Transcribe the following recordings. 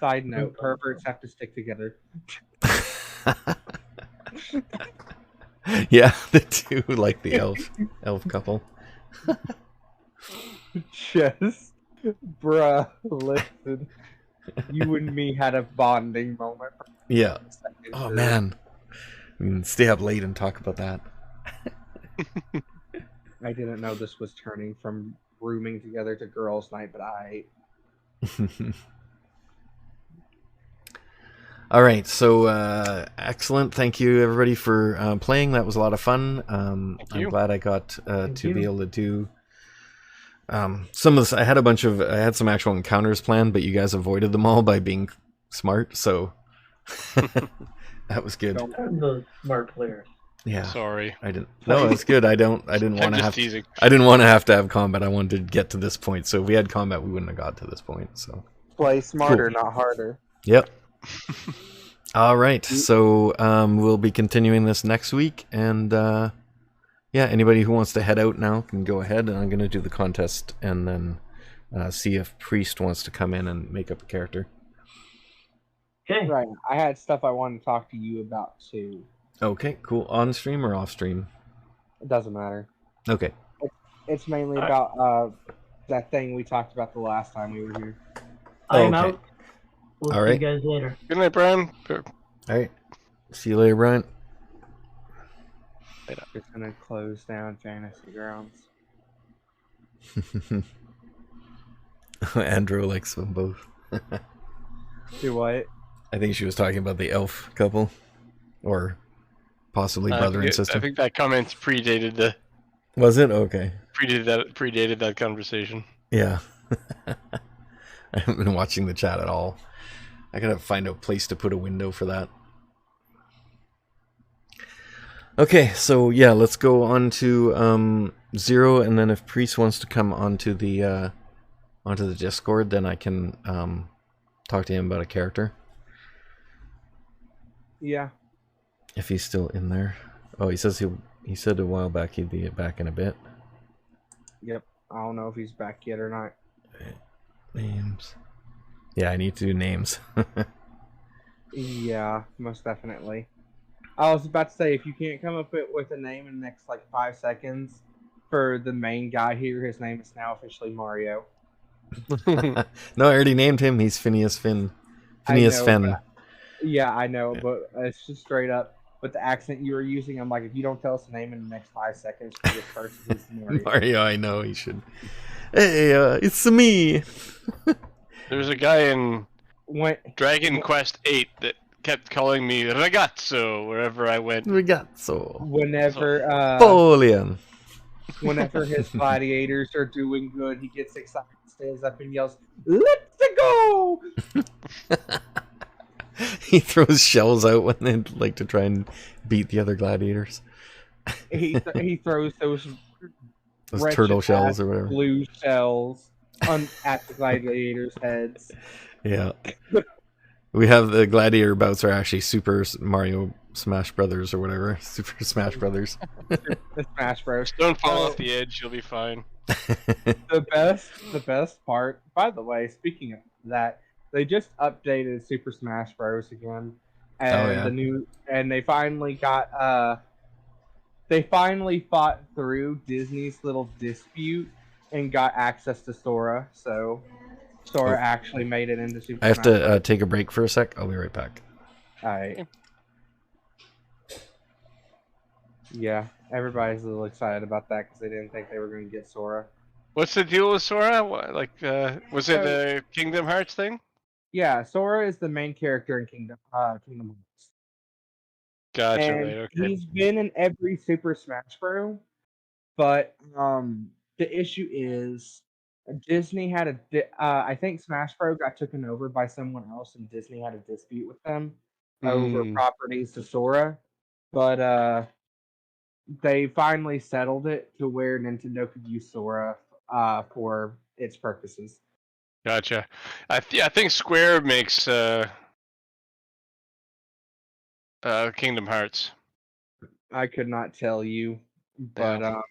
Side note, perverts have to stick together. Yeah, the two, like the elf couple. Just, bruh, listen. You and me had a bonding moment. Yeah. Oh, man. We can stay up late and talk about that. I didn't know this was turning from rooming together to girls' night, but All right, so excellent. Thank you, everybody, for playing. That was a lot of fun. I'm glad I got to be able to do some of this. I had some actual encounters planned, but you guys avoided them all by being smart, so that was good. I'm the smart player. Yeah. Sorry. I didn't. No, that's good. I didn't want to have. Teasing. I didn't want to have combat. I wanted to get to this point. So if we had combat, we wouldn't have got to this point. So play smarter, not harder. Yep. All right. So we'll be continuing this next week, and yeah, anybody who wants to head out now can go ahead. And I'm going to do the contest, and then see if Priest wants to come in and make up a character. Okay. Right. I had stuff I wanted to talk to you about too. Okay, cool. On stream or off stream? It doesn't matter. Okay. It's mainly about that thing we talked about the last time we were here. I'm out. We'll All see right. you guys later. Good night, Brian. All right. See you later, Brian. Just gonna close down Fantasy Grounds. Andrew likes them both. Do what? I think she was talking about the elf couple, or possibly brother and sister. I think that comment predated the. Was it? Okay. Predated that conversation. Yeah. I haven't been watching the chat at all. I gotta find a place to put a window for that. Okay, so yeah, let's go on to Zero, and then if Priest wants to come onto the Discord, then I can talk to him about a character. Yeah. If he's still in there. Oh, he said a while back he'd be back in a bit. Yep. I don't know if he's back yet or not. Names. Yeah, I need to do names. Yeah, most definitely. I was about to say, if you can't come up with a name in the next, 5 seconds for the main guy here, his name is now officially Mario. No, I already named him. He's Phineas Finn. Phineas Finn. Yeah, I know, but it's just straight up. With the accent you were using, I'm like, if you don't tell us the name in the next 5 seconds for this person, it's Mario. Mario, I know he should. Hey, it's me. There's a guy in Dragon Quest VIII that kept calling me ragazzo wherever I went. Ragazzo. Whenever Napoleon. Whenever his gladiators are doing good, he gets excited, stands up and yells, "Let's go!" He throws shells out when they like to try and beat the other gladiators. He throws those turtle shells or whatever. Blue shells at the gladiators' heads. Yeah. We have the gladiator bouts are actually Super Mario Smash Brothers or whatever. Super Smash Brothers. The Smash Bros. Don't fall off the edge, you'll be fine. The best part, by the way, speaking of that, they just updated Super Smash Bros. Again. And they finally got they finally fought through Disney's little dispute and got access to Sora, so Sora actually made it into Super Smash. I have to take a break for a sec. I'll be right back. Alright. Yeah, everybody's a little excited about that because they didn't think they were going to get Sora. What's the deal with Sora? Was it the Kingdom Hearts thing? Yeah, Sora is the main character in Kingdom Hearts. Gotcha, And right, okay. he's been in every Super Smash Bros. But the issue is Disney had I think Smash Bros. Got taken over by someone else, and Disney had a dispute with them over properties to Sora. But they finally settled it to where Nintendo could use Sora for its purposes. Gotcha. I think Square makes Kingdom Hearts. I could not tell you, but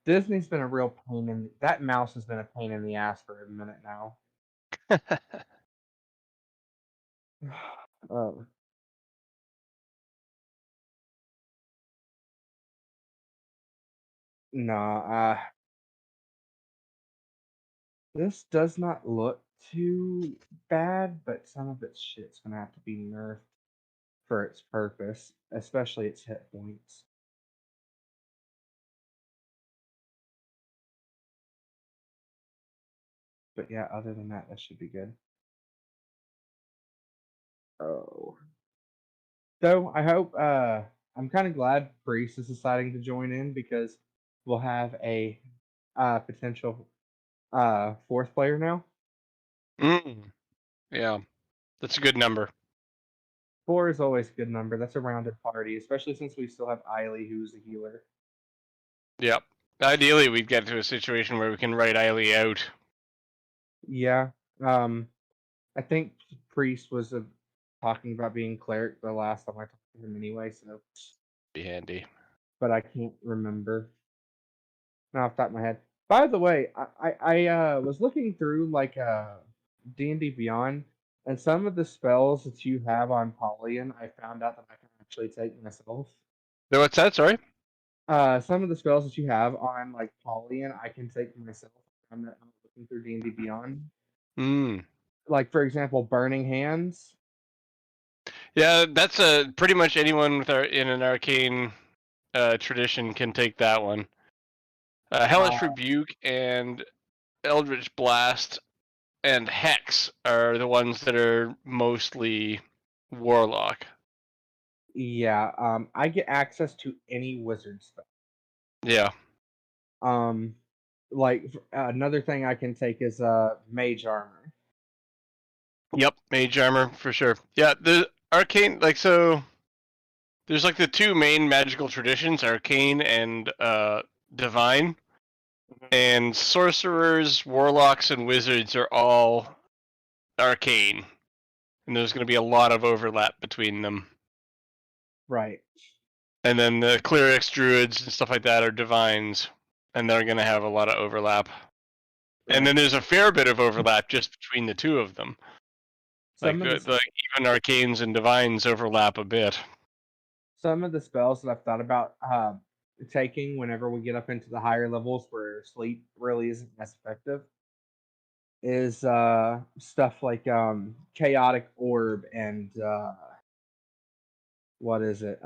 Disney's been a real pain in that mouse has been a pain in the ass for a minute now. Oh. No, this does not look too bad, but some of its shit's gonna have to be nerfed for its purpose, especially its hit points. But yeah, other than that should be good. Oh. So I hope I'm kind of glad Priest is deciding to join in because we'll have a potential fourth player now. Yeah, that's a good number. 4 is always a good number. That's a rounded party, especially since we still have Eiley, who's a healer. Yep. Ideally, we'd get to a situation where we can write Eiley out. Yeah. I think Priest was talking about being cleric the last time I talked to him anyway, so Be handy. but I can't remember. Not off the top of my head. By the way, I was looking through like D&D Beyond, and some of the spells that you have on Paulian, I found out that I can actually take myself. So what's that? Sorry. Some of the spells that you have on like Paulian, I can take myself. I'm looking through D&D Beyond. Like for example, Burning Hands. Yeah, that's pretty much anyone with in an arcane tradition can take that one. Hellish Rebuke and Eldritch Blast and Hex are the ones that are mostly Warlock. Yeah, I get access to any wizard spell. Yeah. Like another thing I can take is Mage Armor. Yep, Mage Armor for sure. Yeah, the arcane so. There's like the two main magical traditions, arcane and divine. And sorcerers, warlocks, and wizards are all arcane. And there's going to be a lot of overlap between them. Right. And then the clerics, druids, and stuff like that are divines. And they're going to have a lot of overlap. Right. And then there's a fair bit of overlap just between the two of them. Like even arcanes and divines overlap a bit. Some of the spells that I've thought about taking whenever we get up into the higher levels where sleep really isn't as effective is stuff like Chaotic Orb and what is it?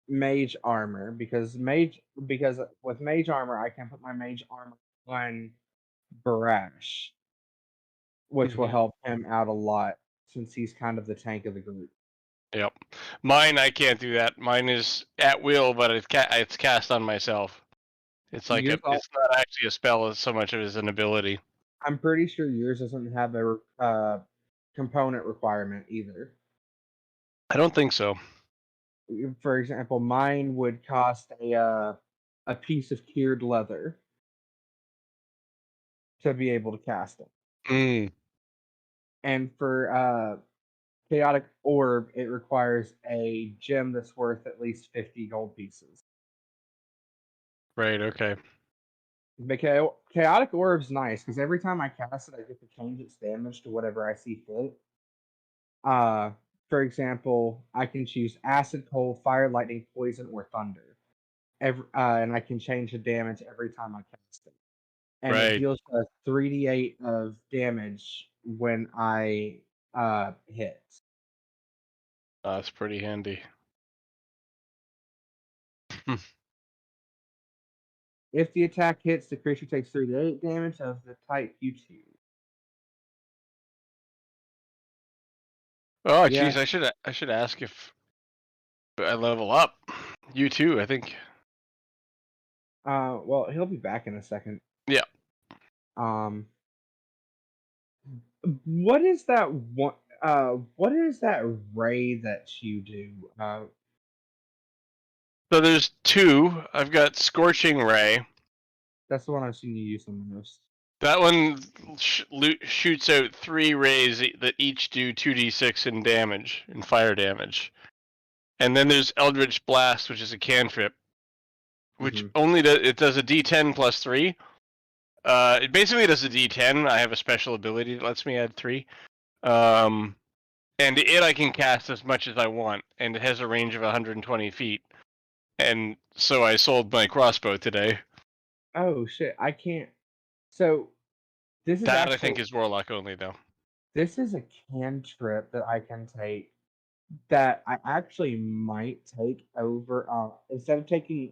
Mage Armor, because with Mage Armor I can put my Mage Armor on Barash, which will help him out a lot since he's kind of the tank of the group. Yep. Mine, I can't do that. Mine is at will, but it's cast on myself. It's like it's not actually a spell so much as an ability. I'm pretty sure yours doesn't have a component requirement either. I don't think so. For example, mine would cost a piece of cured leather to be able to cast it. And for Chaotic Orb, it requires a gem that's worth at least 50 gold pieces. Right, okay. But Chaotic Orb's nice, because every time I cast it, I get to change its damage to whatever I see fit. For example, I can choose Acid, Cold, Fire, Lightning, Poison, or Thunder. And I can change the damage every time I cast it. And it deals a 3d8 of damage when I hit. That's pretty handy. If the attack hits, the creature takes 3d8 damage of the type you choose. Oh, jeez, yeah. I should ask if I level up. You too, I think. Well, he'll be back in a second. Yeah. What is that one? What is that ray that you do? So there's two. I've got Scorching Ray. That's the one I've seen you use the most. That one shoots out 3 rays that each do 2d6 in damage, in fire damage. And then there's Eldritch Blast, which is a cantrip, which only does a d10 plus 3. It basically does a d10. I have a special ability that lets me add 3. and it I can cast as much as I want, and it has a range of 120 feet. And so I sold my crossbow today. Oh shit! I can't. So this is That actually, I think is warlock only though. This is a cantrip that I can take that I actually might take over instead of taking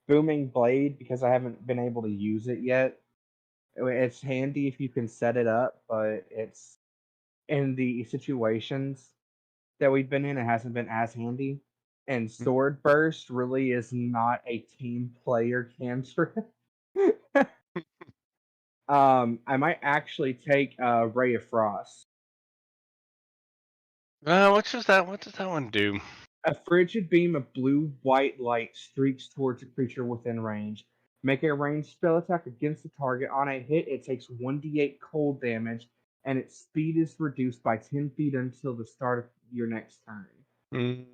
booming blade because I haven't been able to use it yet. It's handy if you can set it up, but it's in the situations that we've been in, it hasn't been as handy. And sword burst really is not a team player cantrip. I might actually take Ray of Frost. What does that one do? A frigid beam of blue-white light streaks towards a creature within range. Make a ranged spell attack against the target. On a hit, it takes 1d8 cold damage, and its speed is reduced by 10 feet until the start of your next turn.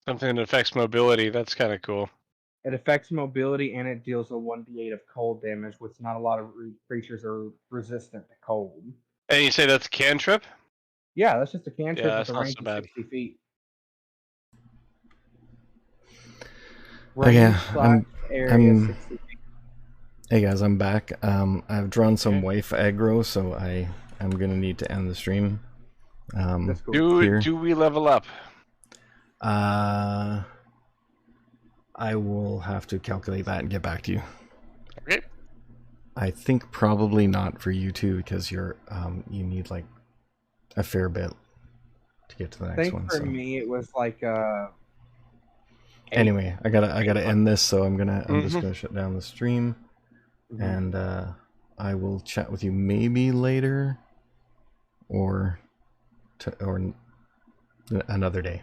Something that affects mobility. That's kind of cool. It affects mobility, and it deals a 1d8 of cold damage, which not a lot of creatures are resistant to cold. And you say that's a cantrip? Yeah, that's just a cantrip Yeah, with that's a not range so of bad. 60 feet. Okay, Area 60 feet. Hey guys, I'm back. I've drawn some wife aggro, so I am gonna need to end the stream. That's cool. Do we level up? I will have to calculate that and get back to you. Okay. I think probably not for you two because you're you need like a fair bit to get to the next one. For me, it was like Anyway, I gotta end this, so I'm just gonna shut down the stream, and I will chat with you maybe later, or another day.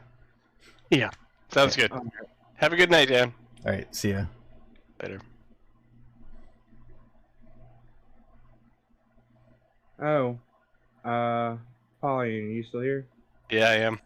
Yeah, sounds good. Have a good night, Dan. All right, see ya. Later. Oh, Polly, are you still here? Yeah, I am.